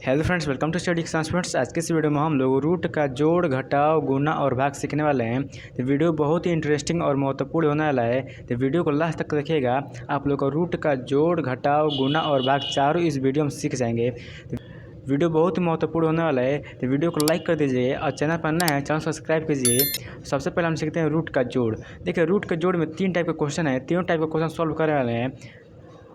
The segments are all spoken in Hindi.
Hello friends, welcome to study exams friends. आज के इस वीडियो में हम लोग रूट का जोड़, घटाव, गुना और भाग सीखने वाले हैं। तो वीडियो बहुत ही इंटरेस्टिंग और महत्वपूर्ण होने वाला है। तो वीडियो को लास्ट तक देखिएगा। आप लोग को रूट का जोड़, घटाव, गुना और भाग चारों इस वीडियो में सीख जाएंगे। तो वीडियो बहुत ही महत्वपूर्ण होने वाला है। तो वीडियो को लाइक कर दीजिए और चैनल पर नया है चैनल सब्सक्राइब कीजिए। सबसे पहले हम सीखते हैं रूट का जोड़। देखिए, रूट के जोड़ में 3 टाइप के क्वेश्चन है। तीनों टाइप के क्वेश्चन सॉल्व करने वाले हैं।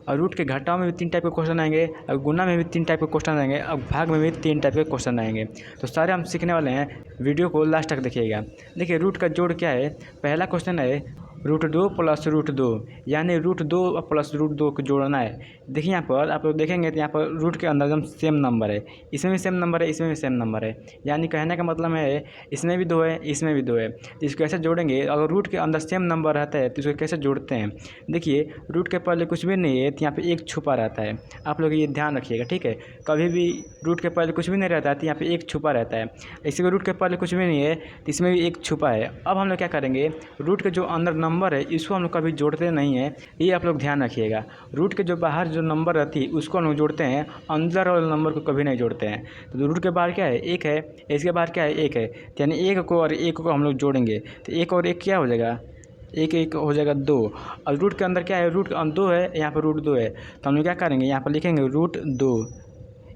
और रूट के घटाव में भी 3 टाइप के क्वेश्चन आएंगे, और गुना में भी 3 टाइप के क्वेश्चन आएंगे, और भाग में भी 3 टाइप के क्वेश्चन आएंगे। तो सारे हम सीखने वाले हैं। वीडियो को लास्ट तक देखिएगा। देखिए, रूट का जोड़ क्या है। पहला क्वेश्चन है √2 + √2, यानी √2 + √2 को जोड़ना है। देखिए, यहाँ पर आप लोग देखेंगे तो यहाँ पर रूट के अंदर एकदम सेम नंबर है। इसमें भी सेम नंबर है, इसमें भी सेम नंबर है। यानी कहने का मतलब है इसमें भी 2 है, इसमें भी 2 है। तो इसको कैसे जोड़ेंगे। अगर रूट के अंदर सेम नंबर रहता है तो इसको कैसे जोड़ते हैं। देखिए, रूट के पहले कुछ भी नहीं है तो यहाँ पे 1 छुपा रहता है। आप लोग ये ध्यान रखिएगा, ठीक है। कभी भी रूट के पहले कुछ भी नहीं रहता है तो यहाँ पे 1 छुपा रहता है। इसी को रूट के पहले कुछ भी नहीं है तो इसमें भी 1 छुपा है। अब हम लोग क्या करेंगे, रूट के जो अंदर नंबर है इसको हम लोग कभी जोड़ते नहीं हैं, ये आप लोग ध्यान रखिएगा। रूट के जो बाहर जो नंबर रहती है उसको हम लोग जोड़ते हैं, अंदर वाले नंबर को कभी नहीं जोड़ते हैं। तो रूट के बाहर क्या है, 1 है, इसके बाहर क्या है, 1 है। यानी 1 को और 1 को हम लोग जोड़ेंगे तो 1 और 1 क्या हो जाएगा, 1 हो जाएगा 2। और रूट के अंदर क्या है, रूट 2 है, यहाँ पर √2 है। तो हम लोग क्या करेंगे, यहाँ पर लिखेंगे √2।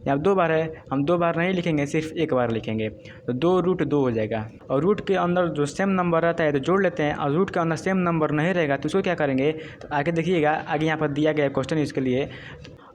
यहाँ 2 बार है, हम 2 बार नहीं लिखेंगे, सिर्फ 1 बार लिखेंगे। तो 2√2 हो जाएगा। और रूट के अंदर जो सेम नंबर रहता है तो जोड़ लेते हैं। और रूट के अंदर सेम नंबर नहीं रहेगा तो उसको क्या करेंगे, तो आगे देखिएगा। आगे यहाँ पर दिया गया है क्वेश्चन, इसके लिए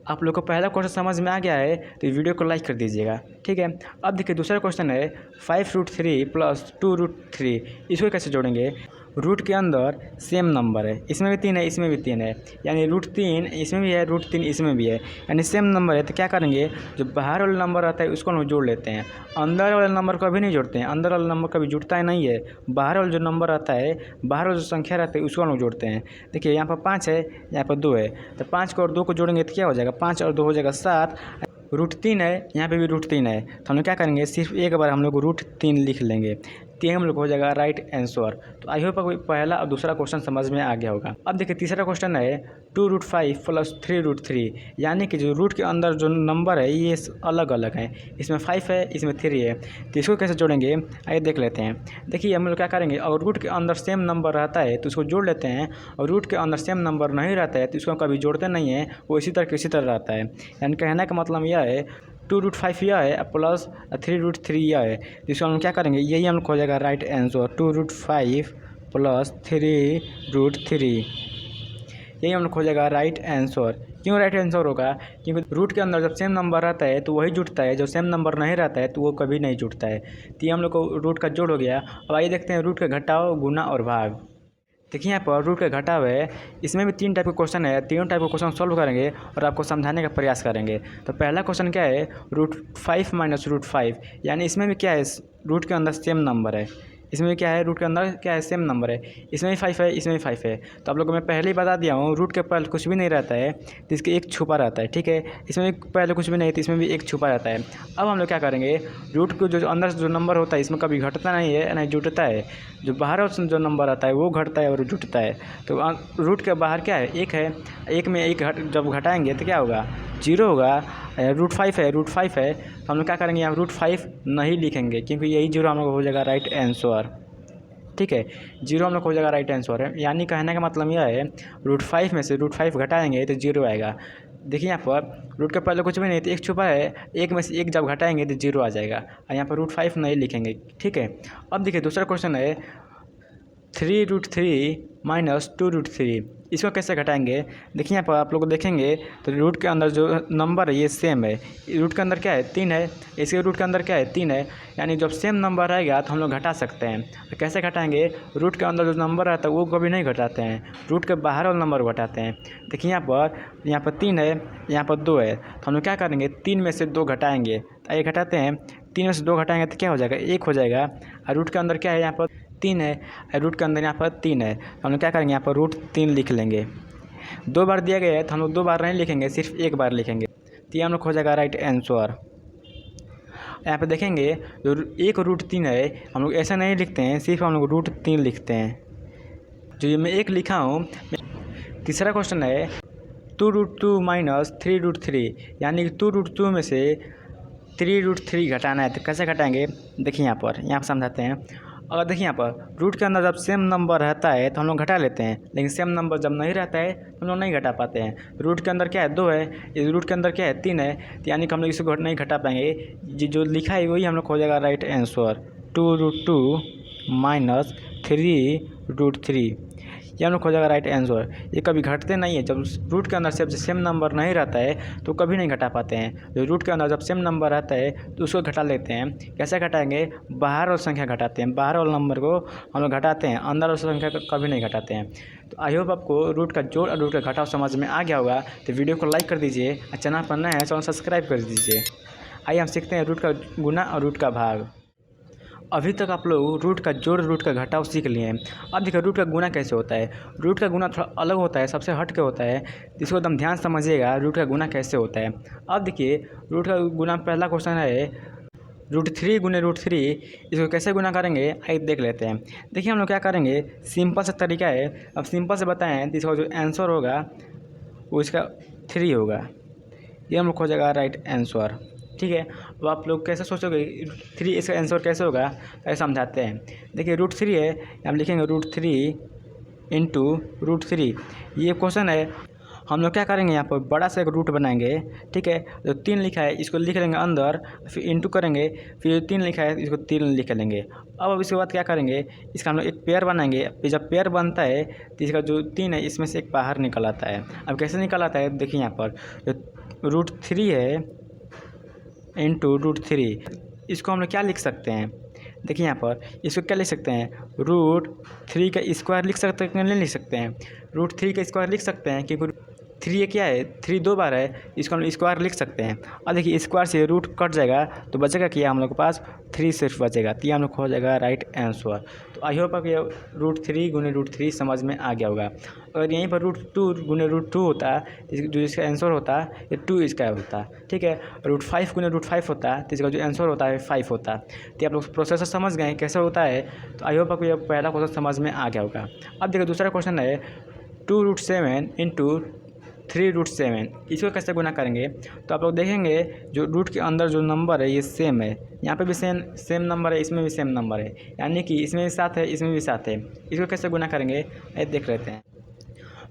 आप लोग को पहला क्वेश्चन समझ में आ गया है तो वीडियो को लाइक कर दीजिएगा, ठीक है। अब देखिए, दूसरा क्वेश्चन है 5√3 + 2√3। इसको कैसे जोड़ेंगे। रूट के अंदर सेम नंबर है, इसमें भी 3 है, इसमें भी 3 है। यानी √3 इसमें भी है, √3 इसमें भी है। यानी सेम नंबर है तो क्या करेंगे, जो बाहर वाला नंबर आता है उसको हम जोड़ लेते हैं। अंदर वाले नंबर कभी नहीं जोड़ते हैं, अंदर वाला नंबर कभी जुड़ता ही नहीं है। बाहर वाला जो नंबर आता है, बाहर वाला जो संख्या रहता है उसको हम लोग जोड़ते हैं। देखिए, यहाँ पर 5 है, यहाँ पर 2 है। तो 5 को और 2 को जोड़ेंगे तो क्या हो जाएगा, 5 और 2 हो जाएगा 7। √3 है, यहाँ पे भी √3 है। तो हम लोग क्या करेंगे, सिर्फ एक बार हम लोग √3 लिख लेंगे। तो हम लोग हो जाएगा राइट आंसर। तो आई होप पहला और दूसरा क्वेश्चन समझ में आ गया होगा। अब देखिए, तीसरा क्वेश्चन है 2√5 + 3√3, यानी कि जो रूट के अंदर जो नंबर है ये अलग अलग है। इसमें 5 है, इसमें 3 है। तो इसको कैसे जोड़ेंगे, आइए देख लेते हैं। देखिए, हम लोग क्या करेंगे, अगर रूट के अंदर सेम नंबर रहता है तो उसको जोड़ लेते हैं। और रूट के अंदर सेम नंबर नहीं रहता है तो इसको कभी जोड़ते नहीं है, वो इसी तरह रहता है। यानी कहने का मतलब यह है 2√5 यह है प्लस 3√3 यह है। जिसको हम क्या करेंगे, यही हम लोग हो जाएगा राइट आंसर। 2√5 + 3√3, यही हम लोग हो जाएगा राइट आंसर। क्यों राइट आंसर होगा, क्योंकि रूट के अंदर जब सेम नंबर रहता है तो वही जुड़ता है, जो सेम नंबर नहीं रहता है तो वो कभी नहीं जुड़ता है। तो ये हम लोग को रूट का जोड़ हो गया। अब आइए देखते हैं रूट का घटाव, गुना और भाग। देखिए, यहाँ पर रूट का घटाव है, इसमें भी 3 टाइप के क्वेश्चन है। तीनों टाइप के क्वेश्चन सॉल्व करेंगे और आपको समझाने का प्रयास करेंगे। तो पहला क्वेश्चन क्या है, √5 - √5, यानी इसमें भी क्या है, रूट के अंदर सेम नंबर है। इसमें भी क्या है, रूट के अंदर क्या है, सेम नंबर है। इसमें भी 5 है, इसमें भी 5 है। तो आप लोगों को मैं पहले ही बता दिया हूँ, रूट के पहले कुछ भी नहीं रहता है तो इसके 1 छुपा रहता है, ठीक है। इसमें भी पहले कुछ भी नहीं है तो इसमें भी 1 छुपा रहता है। अब हम लोग क्या करेंगे, रूट को जो अंदर जो नंबर होता है इसमें कभी घटता नहीं है, नहीं जुटता है। जो बाहर जो नंबर आता है वो घटता है और जुटता है। तो रूट के बाहर क्या है, 1 है। 1 में 1 जब घटाएंगे तो क्या होगा, 0 होगा। √5 है, √5 है। तो हम लोग क्या करेंगे, यहाँ √5 नहीं लिखेंगे, क्योंकि यही 0 हम लोग हो जाएगा राइट आंसर, ठीक है। 0 हम लोग हो जाएगा राइट आंसर है। यानी कहने का मतलब यह है, √5 में से √5 घटाएंगे तो 0 आएगा। देखिए, यहाँ पर रूट के पहले कुछ भी नहीं तो 1 छुपा है, 1 में से 1 जब घटाएंगे तो 0 आ जाएगा। और यहाँ पर √5 नहीं लिखेंगे, ठीक है। अब देखिए, दूसरा क्वेश्चन है 3√3 - 2√3, इसको कैसे घटाएंगे। देखिए, यहाँ पर आप लोग देखेंगे तो रूट के अंदर जो नंबर है ये सेम है। रूट के अंदर क्या है, 3 है, इसके रूट के अंदर क्या है, 3 है। यानी जब सेम नंबर रहेगा तो हम लोग घटा सकते हैं। तो कैसे घटाएंगे, रूट के अंदर जो नंबर रहता है वो कभी नहीं घटाते हैं, रूट के बाहर वाला नंबर घटाते हैं। देखिए, यहाँ पर 3 है, यहाँ पर 2 है। तो हम लोग क्या करेंगे, 3 में से 2 घटाएंगे। तो ये घटाते हैं, 3 में से 2 घटाएंगे तो क्या हो जाएगा, 1 हो जाएगा। और रूट के अंदर क्या है, यहाँ पर 3 है, रूट के अंदर यहाँ पर 3 है। हम लोग क्या करेंगे, यहाँ पर √3 लिख लेंगे। 2 बार दिया गया है तो हम लोग 2 बार नहीं लिखेंगे, सिर्फ 1 बार लिखेंगे। तो ये हम लोग हो जाएगा राइट आंसर। यहाँ पे देखेंगे जो 1 √3 है, हम लोग ऐसा नहीं लिखते हैं, सिर्फ हम लोग √3 लिखते हैं। जो ये मैं 1 लिखा हूँ। तीसरा क्वेश्चन है 2√2 - 3√3, यानी कि 2√2 में से 3√3 घटाना है तो कैसे घटाएंगे, देखिए यहाँ पर समझाते हैं। अगर देखिए यहाँ पर रूट के अंदर जब सेम नंबर रहता है तो हम लोग घटा लेते हैं, लेकिन सेम नंबर जब नहीं रहता है तो हम लोग नहीं घटा पाते हैं। रूट के अंदर क्या है 2 है, इस रूट के अंदर क्या है 3 है, तो यानी कि हम लोग इसको नहीं घटा पाएंगे। जो लिखा है वही हम लोग हो जाएगा राइट आंसर, 2√2 माइनस 3√3, ये हम लोग हो जाएगा राइट आंसर। ये कभी घटते नहीं है, जब रूट के अंदर जब सेम नंबर नहीं रहता है तो कभी नहीं घटा पाते हैं। जो रूट के अंदर जब सेम नंबर रहता है तो उसको घटा लेते हैं। कैसे घटाएंगे, बाहर वाली संख्या घटाते हैं, बाहर वाले नंबर को हम लोग घटाते हैं, अंदर वाली संख्या को कभी नहीं घटाते हैं। तो आई होप आपको रूट का जोड़ और रूट का घटाव समझ में आ गया होगा। तो वीडियो को लाइक कर दीजिए, चैनल पर नया है चैनल सब्सक्राइब कर दीजिए। आइए हम सीखते हैं रूट का गुना और रूट का भाग। अभी तक आप लोग रूट का जोड़ रूट का घटाव सीख लिए हैं। अब देखिए रूट का गुना कैसे होता है। रूट का गुना थोड़ा अलग होता है, सबसे हट के होता है, इसको एकदम ध्यान समझिएगा रूट का गुना कैसे होता है। अब देखिए रूट का गुना, पहला क्वेश्चन है √3 गुने √3, इसको कैसे गुना करेंगे आइए देख लेते हैं। देखिए हम लोग क्या करेंगे, सिंपल सा तरीका है। अब सिंपल से बताएं तो इसका जो आंसर होगा वो इसका 3 होगा, ये हम लोग हो जाएगा राइट आंसर। ठीक है, अब आप लोग कैसे सोचोगे 3 इसका आंसर कैसे होगा, ऐसे समझाते हैं। देखिए √3 है, हम लिखेंगे √3 इंटू √3, ये क्वेश्चन है। हम लोग क्या करेंगे, यहाँ पर बड़ा सा एक रूट बनाएंगे। ठीक है, जो 3 लिखा है इसको लिख लेंगे अंदर, फिर इंटू करेंगे, फिर जो 3 लिखा है इसको 3 लिख लेंगे। अब इसके बाद क्या करेंगे, इसका हम लोग एक पेयर बनाएंगे। फिर जब पेयर बनता है तो इसका जो 3 है इसमें से एक बाहर निकल आता है। अब कैसे निकल आता है, देखिए यहाँ पर जो √3 है इंटू √3, इसको हम लोग क्या लिख सकते हैं, देखिए यहाँ पर इसको क्या लिख सकते हैं, √3 का स्क्वायर लिख सकते हैं, नहीं लिख सकते हैं, √3 का स्क्वायर लिख सकते हैं, क्योंकि 3 ये क्या है, 3 2 बार है, इसको हम लोग स्क्वायर लिख सकते हैं। और देखिए स्क्वायर से रूट कट जाएगा तो बचेगा क्या, हम लोग के पास 3 सिर्फ बचेगा, तो ये हम लोग हो जाएगा राइट आंसर। तो आई होप आप ये √3 गुने √3 समझ में आ गया होगा। अगर यहीं पर √2 गुने √2 होता जो इसका आंसर होता ये 2 इसका होता। ठीक है, √5 गुने √5 होता तो इसका जो आंसर होता है 5 होता। तो आप लोग प्रोसेसर समझ गए कैसे होता है। तो आई होप आपको ये पहला क्वेश्चन समझ में आ गया होगा। अब देखिए दूसरा क्वेश्चन है 2√7 इंटू 3√7, इसको कैसे गुना करेंगे। तो आप लोग देखेंगे जो रूट के अंदर जो नंबर है ये सेम है, यहाँ पे भी सेम नंबर है, इसमें भी सेम नंबर है, यानी कि इसमें भी 7 है, इसमें भी 7 है। इसको कैसे गुना करेंगे ये देख लेते हैं।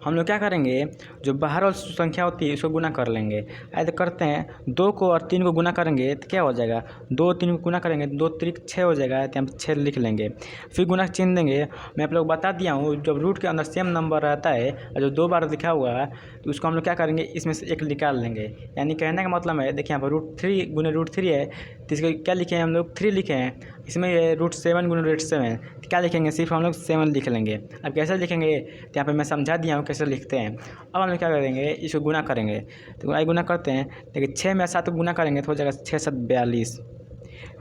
हम लोग क्या करेंगे, जो बाहर वाली संख्या होती है इसको गुना कर लेंगे। ऐसे करते हैं, 2 को और 3 को गुना करेंगे तो क्या हो जाएगा, 2 3 को गुना करेंगे 2 3 6 हो जाएगा, तो हम 6 लिख लेंगे। फिर गुना चिन्ह देंगे। मैं आप लोग बता दिया हूँ, जब रूट के अंदर सेम नंबर रहता है और जो 2 बार लिखा हुआ है तो उसको हम लोग क्या करेंगे, इसमें से एक निकाल लेंगे। यानी कहने का मतलब है, देखिए यहाँ पर √3 गुने √3 है तो इसको क्या लिखे हैं हम लोग, 3 लिखे हैं। इसमें √7 गुने √7 तो क्या लिखेंगे, सिर्फ हम लोग 7 लिख लेंगे। अब कैसे लिखेंगे तो यहाँ पर मैं समझा दिया हूँ कैसे लिखते हैं। अब हम लोग क्या करेंगे, इसको गुना करेंगे। तो आई गुना करते हैं, देखिए 6 में 7 गुना करेंगे तो हो जाएगा 6 7 42,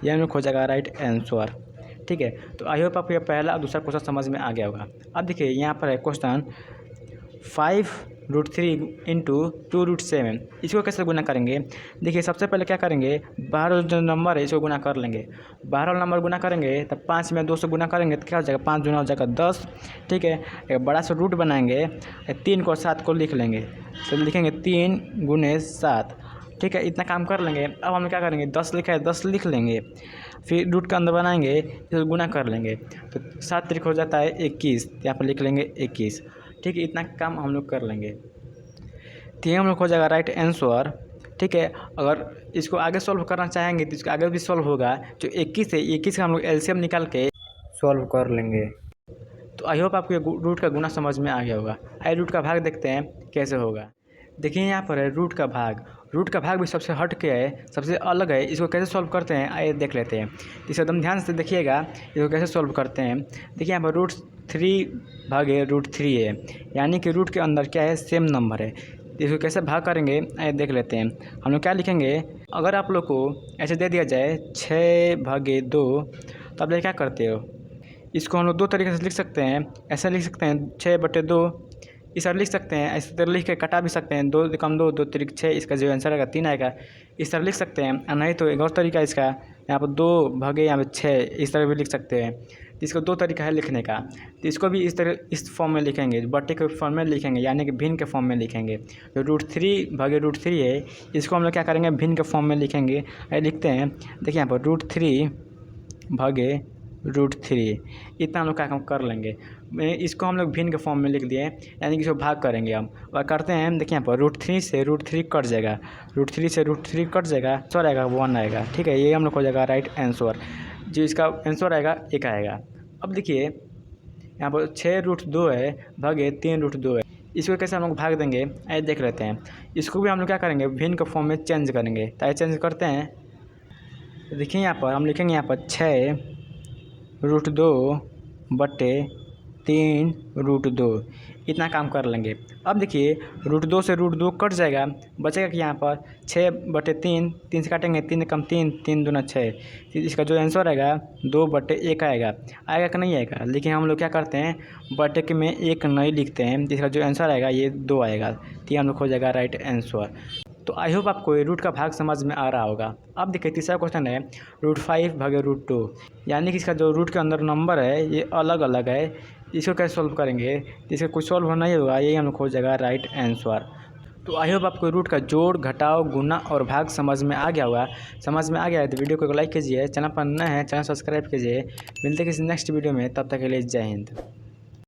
ये हम लोग हो जाएगा राइट आंसर। ठीक है, तो आई होप आपको ये पहला और दूसरा क्वेश्चन समझ में आ गया होगा। अब देखिए यहाँ पर है क्वेश्चन 5√3 इंटू 2√7, इसको कैसे गुना करेंगे। देखिए सबसे पहले क्या करेंगे, बाहर जो नंबर है इसको गुना कर लेंगे। बाहर वाला नंबर गुना करेंगे तब 5 में 2 से गुना करेंगे तो क्या हो जाएगा, 5 दूना हो जाएगा 10। ठीक है, एक बड़ा सा रूट बनाएंगे, 3 को 7 को लिख लेंगे, तो लिखेंगे 3 गुने 7। ठीक है, इतना काम कर लेंगे। अब हम क्या करेंगे, 10 लिखा है 10 लिख लेंगे, फिर रूट का अंदर बनाएंगे, फिर गुना कर लेंगे, तो 7 3 हो जाता है 21, यहाँ पर लिख लेंगे 21। ठीक है, इतना काम हम लोग कर लेंगे तो ये हम लोग हो जाएगा राइट आंसर। ठीक है, अगर इसको आगे सॉल्व करना चाहेंगे तो इसको आगे भी सॉल्व होगा। जो 21 है, 21 का हम लोग एलसीएम निकाल के सॉल्व कर लेंगे। तो आई होप आपको ये रूट का गुना समझ में आ गया होगा। आइए रूट का भाग देखते हैं कैसे होगा। देखिए यहाँ पर है रूट का भाग। रूट का भाग भी सबसे हट के है, सबसे अलग है। इसको कैसे सॉल्व करते हैं आइए देख लेते हैं। इसे एकदम ध्यान से देखिएगा, इसको कैसे सॉल्व करते हैं। देखिए यहाँ पर √3 भागे √3 है, यानी कि रूट के अंदर क्या है, सेम नंबर है। इसको कैसे भाग करेंगे आइए देख लेते हैं। हम लोग क्या लिखेंगे, अगर आप लोग को ऐसे दे दिया जाए 6/2 तो आप लोग क्या करते हो, इसको हम लोग 2 तरीके से लिख सकते हैं। ऐसे लिख सकते हैं 6/2, इस तरह लिख सकते हैं, ऐसे तरह लिख के कटा भी सकते हैं, 2 कम 2 2 3 6, इसका जो आंसर आएगा 3 आएगा। इस तरह लिख सकते हैं, नहीं तो एक और तरीका इसका, यहाँ पर 2 भागे यहाँ पर 6, इस तरह भी लिख सकते हैं। तो इसको दो तरीका है लिखने का। तो इसको भी इस फॉर्म में लिखेंगे, बट्टे के फॉर्म में लिखेंगे, यानी कि भिन्न के फॉर्म में लिखेंगे। तो √3/√3 है, इसको हम लोग क्या करेंगे, भिन्न के फॉर्म में लिखेंगे। लिखते हैं, देखिए यहाँ पर √3/√3 इतना हम लोग क्या कर लेंगे। इसको हम लोग भिन्न के फॉर्म में लिख दिए, यानी कि इसको भाग करेंगे हम और करते हैं। देखिए यहाँ पर √3 से √3 कट जाएगा, √3 से √3 कट जाएगा, आंसर आएगा 1 आएगा। ठीक है, ये हम लोग हो जाएगा राइट आंसर। जो इसका आंसर आएगा 1 आएगा। अब देखिए यहाँ पर 6√2 है भागे 3√2 है, इसको कैसे हम लोग भाग देंगे आइए देख लेते हैं। इसको भी हम लोग क्या करेंगे, भिन्न के फॉर्म में चेंज करेंगे। तो चेंज करते हैं, देखिए यहाँ पर हम लिखेंगे यहाँ पर 6√2/3√2 इतना काम कर लेंगे। अब देखिए √2 से √2 कट जाएगा, बचेगा कि यहाँ पर 6/3, 3 से काटेंगे, 3 कम 3, 3 दूना 6। इसका जो आंसर आएगा 2/1 आएगा। आएगा कि नहीं आएगा, लेकिन हम लोग क्या करते हैं, बटे के में 1 नहीं लिखते हैं, जिसका जो आंसर आएगा ये 2 आएगा। तो ये हम लोग हो जाएगा राइट आंसर। तो आई होप आपको ये रूट का भाग समझ में आ रहा होगा। अब देखिए तीसरा क्वेश्चन है √5/√2, यानी कि इसका जो रूट के अंदर नंबर है ये अलग अलग है। इसको कैसे सॉल्व करेंगे, इसका कोई सॉल्व नहीं होगा, यही हम लोग हो जाएगा राइट आंसर। तो आई होप आपको रूट का जोड़ घटाव गुना और भाग समझ में आ गया होगा। समझ में आ गया है तो वीडियो को लाइक कीजिए, चैनल पर नए हैं चैनल सब्सक्राइब कीजिए। मिलते हैं किसी नेक्स्ट वीडियो में, तब तक के लिए जय हिंद।